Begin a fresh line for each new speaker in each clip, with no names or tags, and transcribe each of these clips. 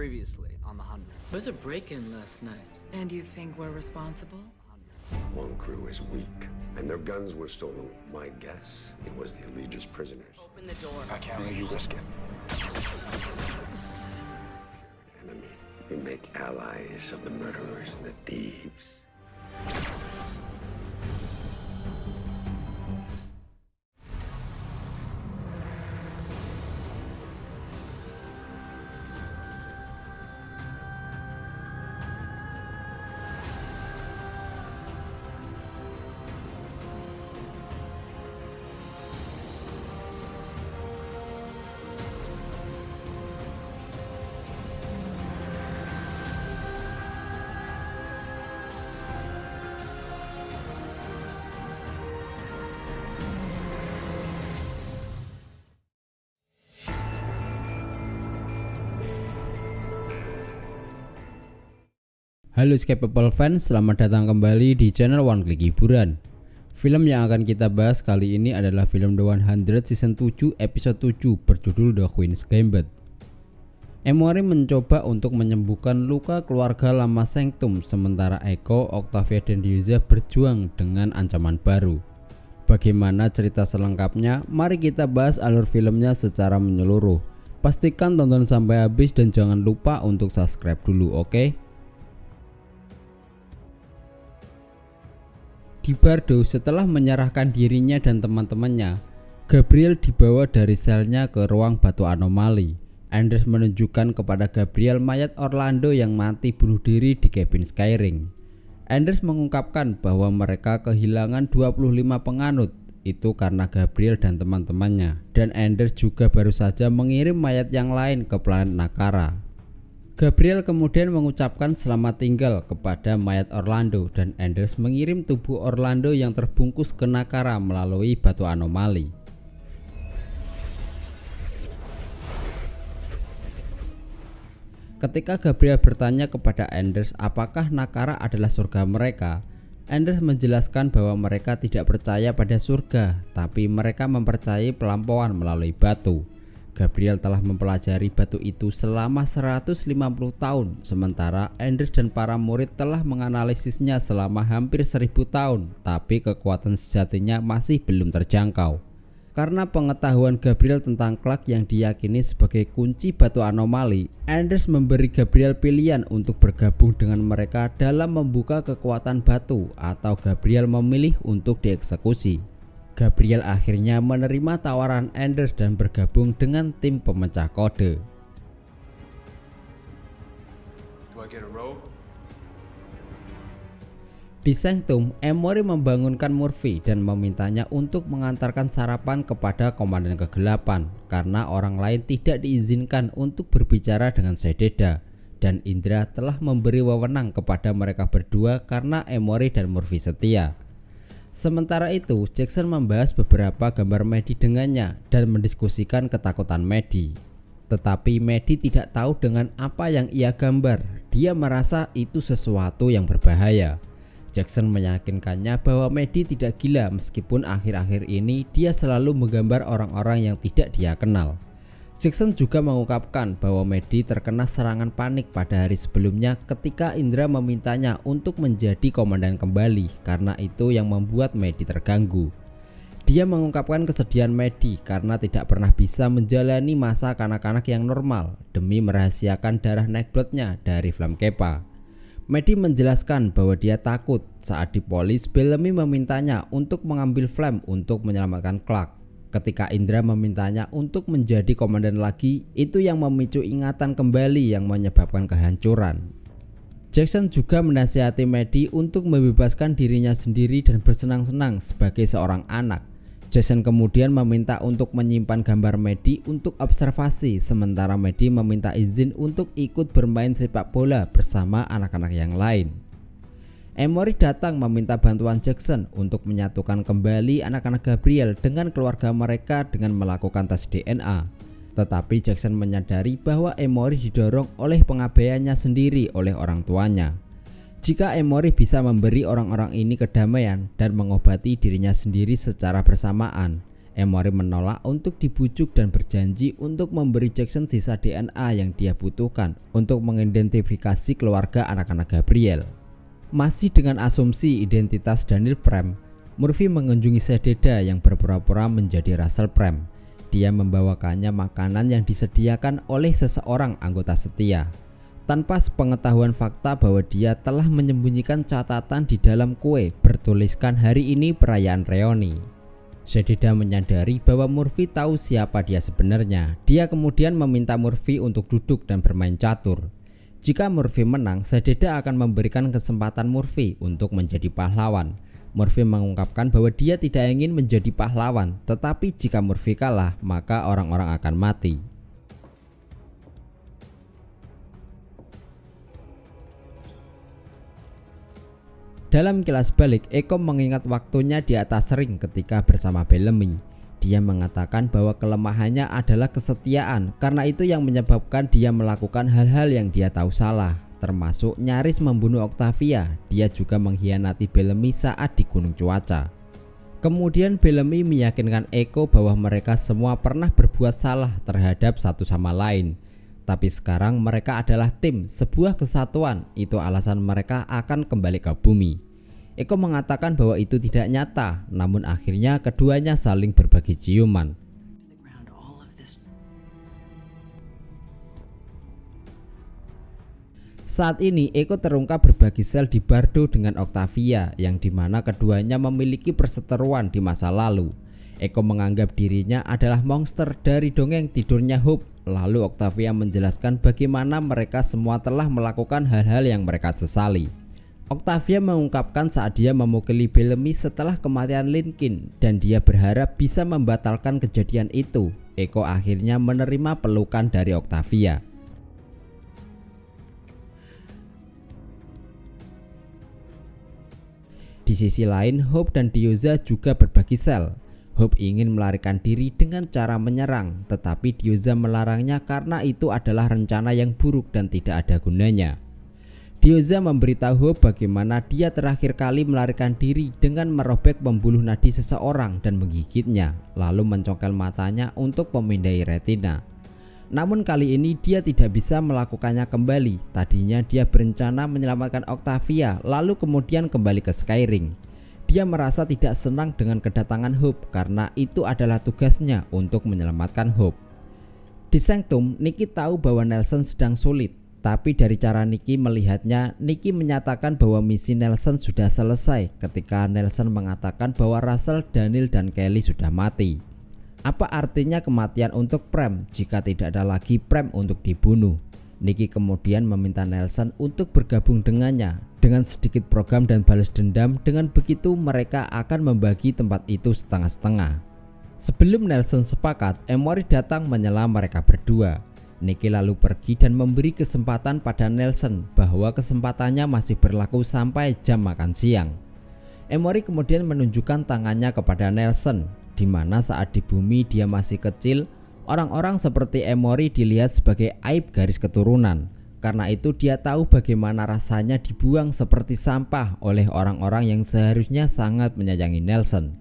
Previously on the 100.
There was a break-in last night.
And you think we're responsible?
One crew is weak, and their guns were stolen. My guess, it was the Allegiance prisoners.
Open the door.
I can't let you risk it. Enemy. We make allies of the murderers and the thieves.
Halo Skepable fans, selamat datang kembali di channel One Click Hiburan. Film yang akan kita bahas kali ini adalah film The 100 Season 7 Episode 7 berjudul The Queen's Gambit. Emory mencoba untuk menyembuhkan luka keluarga Lama Sanctum, sementara Echo, Octavia dan Diuza berjuang dengan ancaman baru. Bagaimana cerita selengkapnya? Mari kita bahas alur filmnya secara menyeluruh. Pastikan tonton sampai habis dan jangan lupa untuk subscribe dulu, oke? Di Bardo, setelah menyerahkan dirinya dan teman-temannya, Gabriel dibawa dari selnya ke ruang batu anomali. Anders menunjukkan kepada Gabriel mayat Orlando yang mati bunuh diri di kabin Skyring. Anders mengungkapkan bahwa mereka kehilangan 25 penganut, itu karena Gabriel dan teman-temannya. Dan Anders juga baru saja mengirim mayat yang lain ke planet Nakara. Gabriel kemudian mengucapkan selamat tinggal kepada mayat Orlando dan Anders mengirim tubuh Orlando yang terbungkus ke Nakara melalui batu anomali. Ketika Gabriel bertanya kepada Anders apakah Nakara adalah surga mereka, Anders menjelaskan bahwa mereka tidak percaya pada surga, tapi mereka mempercayai pelampauan melalui batu. Gabriel telah mempelajari batu itu selama 150 tahun, sementara Anders dan para murid telah menganalisisnya selama hampir 1000 tahun, tapi kekuatan sejatinya masih belum terjangkau. Karena pengetahuan Gabriel tentang Clark yang diyakini sebagai kunci batu anomali, Anders memberi Gabriel pilihan untuk bergabung dengan mereka dalam membuka kekuatan batu, atau Gabriel memilih untuk dieksekusi. Gabriel akhirnya menerima tawaran Anders dan bergabung dengan tim pemecah kode. Di Sanctum, Emory membangunkan Murphy dan memintanya untuk mengantarkan sarapan kepada Komandan Kegelapan karena orang lain tidak diizinkan untuk berbicara dengan Sededa, dan Indra telah memberi wewenang kepada mereka berdua karena Emory dan Murphy setia. Sementara itu, Jackson membahas beberapa gambar Maddie dengannya dan mendiskusikan ketakutan Maddie. Tetapi Maddie tidak tahu dengan apa yang ia gambar. Dia merasa itu sesuatu yang berbahaya. Jackson meyakinkannya bahwa Maddie tidak gila meskipun akhir-akhir ini dia selalu menggambar orang-orang yang tidak dia kenal. Jackson juga mengungkapkan bahwa Maddie terkena serangan panik pada hari sebelumnya ketika Indra memintanya untuk menjadi komandan kembali, karena itu yang membuat Maddie terganggu. Dia mengungkapkan kesedihan Maddie karena tidak pernah bisa menjalani masa kanak-kanak yang normal demi merahasiakan darah Nightblood-nya dari Flamekeeper. Maddie menjelaskan bahwa dia takut saat dipolis Bellamy memintanya untuk mengambil Flame untuk menyelamatkan Clark. Ketika Indra memintanya untuk menjadi komandan lagi, itu yang memicu ingatan kembali yang menyebabkan kehancuran. Jackson juga menasihati Maddie untuk membebaskan dirinya sendiri dan bersenang-senang sebagai seorang anak. Jackson kemudian meminta untuk menyimpan gambar Maddie untuk observasi, sementara Maddie meminta izin untuk ikut bermain sepak bola bersama anak-anak yang lain. Emory datang meminta bantuan Jackson untuk menyatukan kembali anak-anak Gabriel dengan keluarga mereka dengan melakukan tes DNA. Tetapi Jackson menyadari bahwa Emory didorong oleh pengabaiannya sendiri oleh orang tuanya. Jika Emory bisa memberi orang-orang ini kedamaian dan mengobati dirinya sendiri secara bersamaan, Emory menolak untuk dibujuk dan berjanji untuk memberi Jackson sisa DNA yang dia butuhkan untuk mengidentifikasi keluarga anak-anak Gabriel. Masih dengan asumsi identitas Daniel Prem, Murphy mengunjungi Sededa yang berpura-pura menjadi Russell Prem. Dia membawakannya makanan yang disediakan oleh seseorang anggota setia, tanpa sepengetahuan fakta bahwa dia telah menyembunyikan catatan di dalam kue bertuliskan hari ini perayaan reuni. Sededa menyadari bahwa Murphy tahu siapa dia sebenarnya. Dia kemudian meminta Murphy untuk duduk dan bermain catur. Jika Murphy menang, Sededa akan memberikan kesempatan Murphy untuk menjadi pahlawan. Murphy mengungkapkan bahwa dia tidak ingin menjadi pahlawan, tetapi jika Murphy kalah, maka orang-orang akan mati. Dalam kilas balik, Eko mengingat waktunya di atas ring ketika bersama Bellamy. Dia mengatakan bahwa kelemahannya adalah kesetiaan, karena itu yang menyebabkan dia melakukan hal-hal yang dia tahu salah, termasuk nyaris membunuh Octavia. Dia juga mengkhianati Bellamy saat di Gunung Cuaca. Kemudian Bellamy meyakinkan Eko bahwa mereka semua pernah berbuat salah terhadap satu sama lain. Tapi sekarang mereka adalah tim, sebuah kesatuan. Itu alasan mereka akan kembali ke bumi. Eko mengatakan bahwa itu tidak nyata, namun akhirnya keduanya saling berbagi ciuman. Saat ini Eko terungkap berbagi sel di Bardo dengan Octavia, yang dimana keduanya memiliki perseteruan di masa lalu. Eko menganggap dirinya adalah monster dari dongeng tidurnya Hope. Lalu Octavia menjelaskan bagaimana mereka semua telah melakukan hal-hal yang mereka sesali. Octavia mengungkapkan saat dia memukuli Bellamy setelah kematian Lincoln dan dia berharap bisa membatalkan kejadian itu. Eko akhirnya menerima pelukan dari Octavia. Di sisi lain, Hope dan Diyoza juga berbagi sel. Hope ingin melarikan diri dengan cara menyerang, tetapi Diyoza melarangnya karena itu adalah rencana yang buruk dan tidak ada gunanya. Diyoza memberitahu Hope bagaimana dia terakhir kali melarikan diri dengan merobek pembuluh nadi seseorang dan menggigitnya, lalu mencongkel matanya untuk memindai retina. Namun kali ini dia tidak bisa melakukannya kembali. Tadinya dia berencana menyelamatkan Octavia, lalu kemudian kembali ke Skyring. Dia merasa tidak senang dengan kedatangan Hope karena itu adalah tugasnya untuk menyelamatkan Hope. Di Sanctum, Nikki tahu bahwa Nelson sedang sulit, tapi dari cara Nikki melihatnya, Nikki menyatakan bahwa misi Nelson sudah selesai ketika Nelson mengatakan bahwa Russell, Daniel, dan Kelly sudah mati. Apa artinya kematian untuk Prem jika tidak ada lagi Prem untuk dibunuh? Nikki kemudian meminta Nelson untuk bergabung dengannya dengan sedikit program dan balas dendam. Dengan begitu mereka akan membagi tempat itu setengah-setengah. Sebelum Nelson sepakat, Emory datang menyela mereka berdua. Nikki lalu pergi dan memberi kesempatan pada Nelson bahwa kesempatannya masih berlaku sampai jam makan siang. Emory kemudian menunjukkan tangannya kepada Nelson, di mana saat di bumi dia masih kecil. Orang-orang seperti Emory dilihat sebagai aib garis keturunan. Karena itu dia tahu bagaimana rasanya dibuang seperti sampah oleh orang-orang yang seharusnya sangat menyayangi Nelson.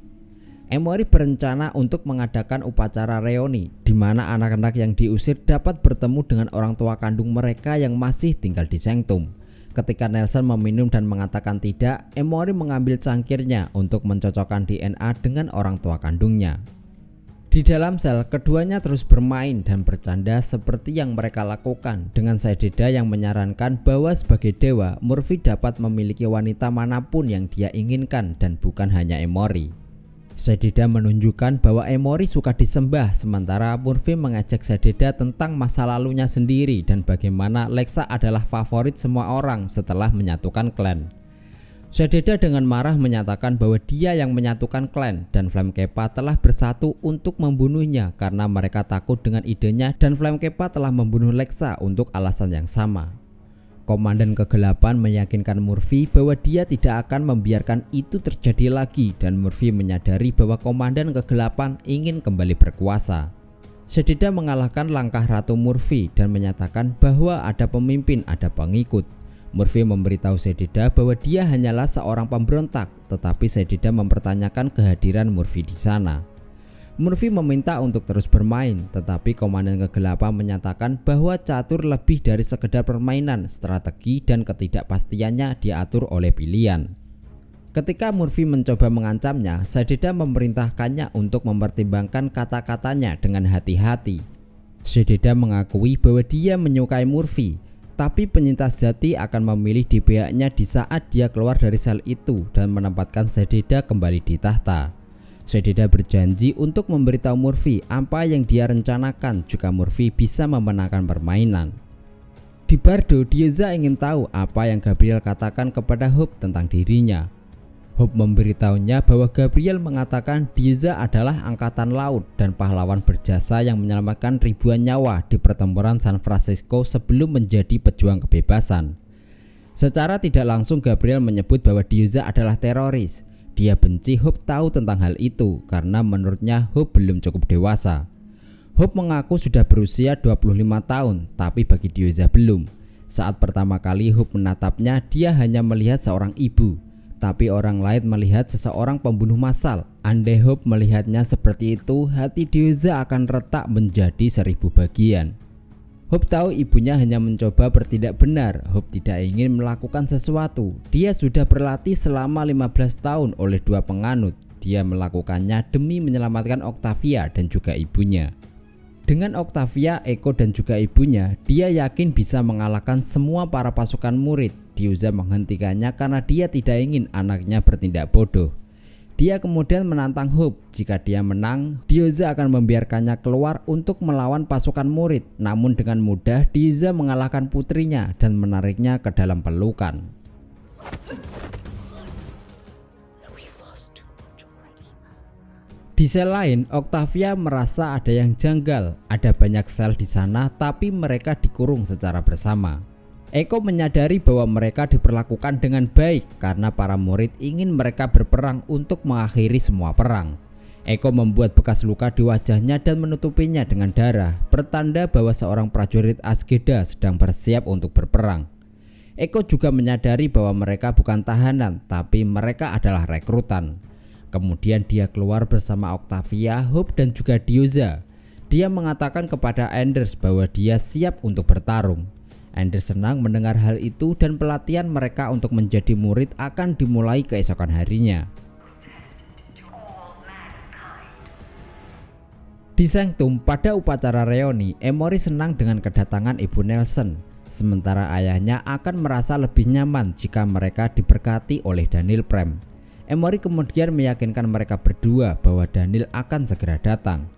Emory berencana untuk mengadakan upacara reuni, di mana anak-anak yang diusir dapat bertemu dengan orang tua kandung mereka yang masih tinggal di Sanctum. Ketika Nelson meminum dan mengatakan tidak, Emory mengambil cangkirnya untuk mencocokkan DNA dengan orang tua kandungnya. Di dalam sel, keduanya terus bermain dan bercanda seperti yang mereka lakukan, dengan Sededa yang menyarankan bahwa sebagai dewa, Murphy dapat memiliki wanita manapun yang dia inginkan dan bukan hanya Emory. Sededa menunjukkan bahwa Emory suka disembah, sementara Murphy mengajak Sededa tentang masa lalunya sendiri dan bagaimana Lexa adalah favorit semua orang setelah menyatukan klan. Sededa dengan marah menyatakan bahwa dia yang menyatukan klan dan Flamekepa telah bersatu untuk membunuhnya karena mereka takut dengan idenya, dan Flamekepa telah membunuh Lexa untuk alasan yang sama. Komandan Kegelapan meyakinkan Murphy bahwa dia tidak akan membiarkan itu terjadi lagi, dan Murphy menyadari bahwa Komandan Kegelapan ingin kembali berkuasa. Sededa mengalahkan langkah Ratu Murphy dan menyatakan bahwa ada pemimpin, ada pengikut. Murphy memberitahu Sededa bahwa dia hanyalah seorang pemberontak, tetapi Sededa mempertanyakan kehadiran Murphy di sana. Murphy meminta untuk terus bermain, tetapi Komandan Kegelapan menyatakan bahwa catur lebih dari sekedar permainan, strategi dan ketidakpastiannya diatur oleh pilihan. Ketika Murphy mencoba mengancamnya, Sadeda memerintahkannya untuk mempertimbangkan kata-katanya dengan hati-hati. Sadeda mengakui bahwa dia menyukai Murphy, tapi penyintas sejati akan memilih di pihaknya di saat dia keluar dari sel itu dan menempatkan Sadeda kembali di tahta. Sadeda berjanji untuk memberitahu Murphy apa yang dia rencanakan jika Murphy bisa memenangkan permainan. Di Bardo, Diyoza ingin tahu apa yang Gabriel katakan kepada Hope tentang dirinya. Hope memberitahunya bahwa Gabriel mengatakan Diyoza adalah angkatan laut dan pahlawan berjasa yang menyelamatkan ribuan nyawa di pertempuran San Francisco sebelum menjadi pejuang kebebasan. Secara tidak langsung Gabriel menyebut bahwa Diyoza adalah teroris. Dia benci Hope tahu tentang hal itu karena menurutnya Hope belum cukup dewasa. Hope mengaku sudah berusia 25 tahun, tapi bagi Diyoza belum. Saat pertama kali Hope menatapnya, dia hanya melihat seorang ibu, tapi orang lain melihat seseorang pembunuh massal. Andai Hope melihatnya seperti itu, hati Diyoza akan retak menjadi 1000 bagian. Hope tahu ibunya hanya mencoba bertindak benar. Hope tidak ingin melakukan sesuatu. Dia sudah berlatih selama 15 tahun oleh 2 penganut. Dia melakukannya demi menyelamatkan Octavia dan juga ibunya. Dengan Octavia, Echo dan juga ibunya, dia yakin bisa mengalahkan semua para pasukan murid. Diyoza menghentikannya karena dia tidak ingin anaknya bertindak bodoh. Dia kemudian menantang Hope. Jika dia menang, Diyoza akan membiarkannya keluar untuk melawan pasukan murid. Namun dengan mudah Diyoza mengalahkan putrinya dan menariknya ke dalam pelukan. Di sel lain, Octavia merasa ada yang janggal. Ada banyak sel di sana, tapi mereka dikurung secara bersama. Echo menyadari bahwa mereka diperlakukan dengan baik karena para murid ingin mereka berperang untuk mengakhiri semua perang. Echo membuat bekas luka di wajahnya dan menutupinya dengan darah, pertanda bahwa seorang prajurit Asgeda sedang bersiap untuk berperang. Echo juga menyadari bahwa mereka bukan tahanan, tapi mereka adalah rekrutan. Kemudian dia keluar bersama Octavia, Hope dan juga Diyoza. Dia mengatakan kepada Anders bahwa dia siap untuk bertarung. Anders senang mendengar hal itu dan pelatihan mereka untuk menjadi murid akan dimulai keesokan harinya. Di Sanctum, pada upacara reuni, Emory senang dengan kedatangan Ibu Nelson. Sementara ayahnya akan merasa lebih nyaman jika mereka diberkati oleh Daniel Prem. Emory kemudian meyakinkan mereka berdua bahwa Daniel akan segera datang.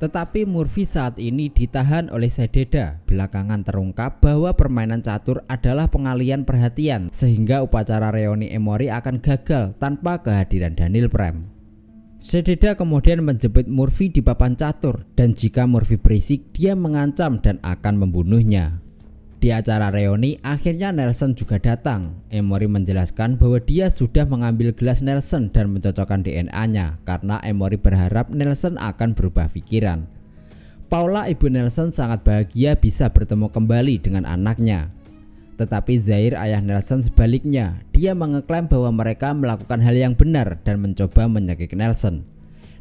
Tetapi Murphy saat ini ditahan oleh Sadeda. Belakangan terungkap bahwa permainan catur adalah pengalian perhatian, sehingga upacara reuni Emory akan gagal tanpa kehadiran Daniel Prem. Sadeda kemudian menjepit Murphy di papan catur, dan jika Murphy berisik, dia mengancam dan akan membunuhnya. Di acara reuni, akhirnya Nelson juga datang. Emory menjelaskan bahwa dia sudah mengambil gelas Nelson dan mencocokkan DNA-nya karena Emory berharap Nelson akan berubah pikiran. Paula, ibu Nelson, sangat bahagia bisa bertemu kembali dengan anaknya. Tetapi Zaire, ayah Nelson, sebaliknya. Dia mengeklaim bahwa mereka melakukan hal yang benar dan mencoba menyakiti Nelson.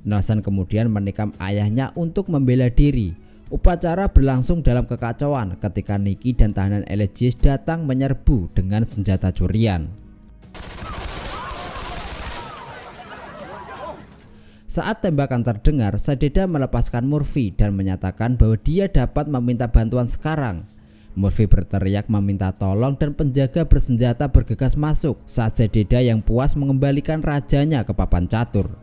Nelson kemudian menikam ayahnya untuk membela diri. Upacara berlangsung dalam kekacauan ketika Nikki dan tahanan Elegies datang menyerbu dengan senjata curian. Saat tembakan terdengar, Sadeda melepaskan Murphy dan menyatakan bahwa dia dapat meminta bantuan sekarang. Murphy berteriak meminta tolong dan penjaga bersenjata bergegas masuk saat Sadeda yang puas mengembalikan rajanya ke papan catur.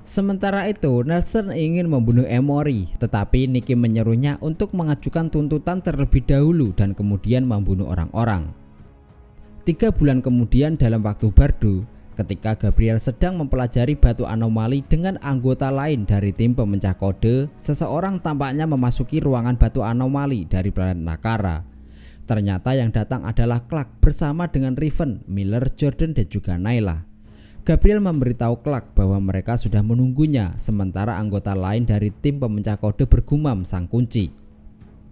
Sementara itu, Nelson ingin membunuh Emory, tetapi Nikki menyerunya untuk mengajukan tuntutan terlebih dahulu dan kemudian membunuh orang-orang. 3 bulan kemudian dalam waktu Bardo, ketika Gabriel sedang mempelajari batu anomali dengan anggota lain dari tim pemecah kode, seseorang tampaknya memasuki ruangan batu anomali dari planet Nakara. Ternyata yang datang adalah Clark bersama dengan Riven, Miller, Jordan dan juga Naila. Gabriel memberitahu Clark bahwa mereka sudah menunggunya, sementara anggota lain dari tim pemecah kode bergumam sang kunci.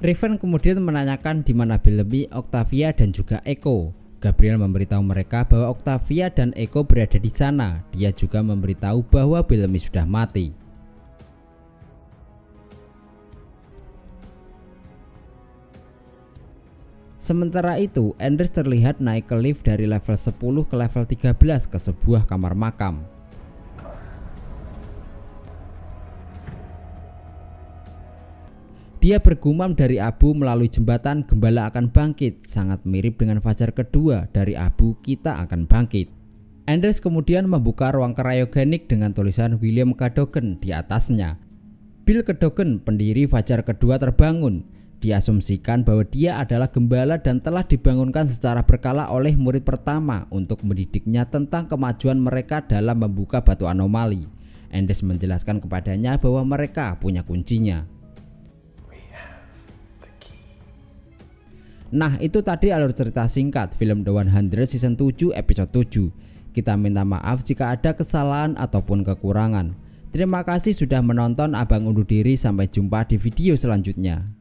Riven kemudian menanyakan di mana Bellamy, Octavia dan juga Echo. Gabriel memberitahu mereka bahwa Octavia dan Echo berada di sana. Dia juga memberitahu bahwa Bellamy sudah mati. Sementara itu, Anders terlihat naik ke lift dari level 10 ke level 13 ke sebuah kamar makam. Dia bergumam dari Abu melalui jembatan, gembala akan bangkit, sangat mirip dengan fajar kedua dari Abu, kita akan bangkit. Anders kemudian membuka ruang cryogenik dengan tulisan William Cadogan di atasnya. Bill Cadogan, pendiri fajar kedua, terbangun. Diasumsikan bahwa dia adalah gembala dan telah dibangunkan secara berkala oleh murid pertama untuk mendidiknya tentang kemajuan mereka dalam membuka batu anomali. Anders menjelaskan kepadanya bahwa mereka punya kuncinya. Nah, itu tadi alur cerita singkat film The 100 season 7 episode 7. Kita minta maaf jika ada kesalahan ataupun kekurangan. Terima kasih sudah menonton, Abang undur diri, sampai jumpa di video selanjutnya.